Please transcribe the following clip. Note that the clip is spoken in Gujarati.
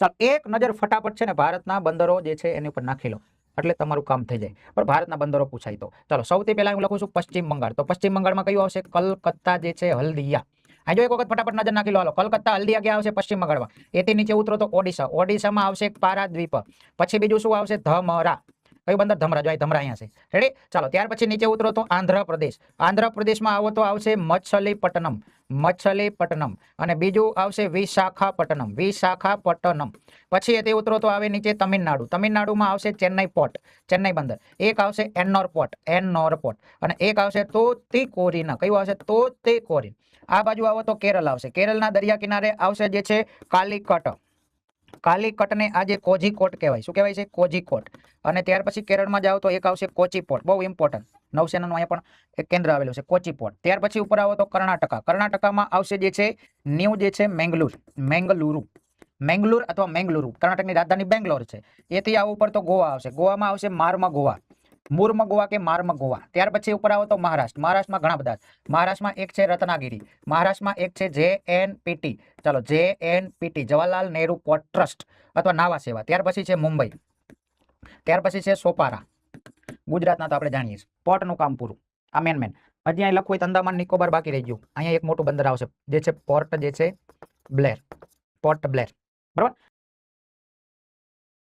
ચાલો એક નજર ફટાફટ છે ને ભારતના બંદરો જે છે એની ઉપર નાખી લો એટલે તમારું કામ થઈ જાય પણ ભારતના બંદરો પૂછાય તો ચાલો સૌથી પહેલા હું લખું છું પશ્ચિમ બંગાળ તો પશ્ચિમ બંગાળમાં કયું આવશે કલકત્તા જે છે હલ્દિયા આ જો એક વખત ફટાફટ નજર નાખી લો હાલો કલકત્તા હલ્દિયા ક્યાં આવશે પશ્ચિમ બંગાળમાં એથી નીચે ઉતરો તો ઓડિશા ઓડિશામાં આવશે પારાદ્વીપ પછી બીજું શું આવશે ધમરા કયું બંદર ધમરા જો ધમરા અહીંયા છે રેડી ચાલો ત્યાર પછી નીચે ઉતરો તો આંધ્રપ્રદેશ આંધ્રપ્રદેશમાં આવો તો આવશે મચ્છલીપટ્ટનમ મચ્છલીપટ્ટનમ અને બીજું આવશે વિશાખાપટ્ટનમ વિશાખાપટ્ટનમ પછી એથી ઉતરો તો આવે નીચે તમિલનાડુ તમિલનાડુમાં આવશે ચેન્નઈ પોર્ટ ચેન્નઈ બંદર એક આવશે એન્નોર પોર્ટ અને એક આવશે તોતિકોરીન કયું આવશે તોતિકોરીન આ બાજુ આવો તો કેરળ આવશે કેરળના દરિયા કિનારે આવશે જે છે કાલિકટ કાલિકટને આજે કોઝીકોટ કહેવાય શું કહેવાય છે કોઝીકોટ અને ત્યાર પછી કેરળમાં જાઓ તો એક આવશે કોચી પોર્ટ બહુ ઇમ્પોર્ટન્ટ નૌસેનાનું અહીંયા પણ એક કેન્દ્ર આવેલું છે કોચી પોર્ટ ત્યાર પછી ઉપર આવો તો કર્ણાટકામાં આવશે જે છે ન્યૂ જે છે મેંગલુરુ અથવા મેંગલુરુ કર્ણાટકની રાજધાની બેંગ્લોર છે એથી આવો ઉપર તો ગોવા આવશે ગોવામાં આવશે મુર્મગોવા કે માર્મગોવા ત્યાર પછી ઉપર આવો તો મહારાષ્ટ્રમાં ઘણા બધા મહારાષ્ટ્રમાં એક છે રત્નાગીરી મહારાષ્ટ્રમાં એક છે JNPT ચાલો JNPT Jawaharlal Nehru port trust અથવા નાવા સેવા ત્યાર પછી છે મુંબઈ ત્યાર પછી છે સોપારા ગુજરાતના તો આપણે જાણીએ છીએ પોર્ટનું કામ પૂરું આ મેન હજી અહીં લખવું હોય તો અંદામાન નિકોબાર બાકી રહી ગયું અહીંયા એક મોટું બંદર આવશે જે છે પોર્ટ બ્લેર બરાબર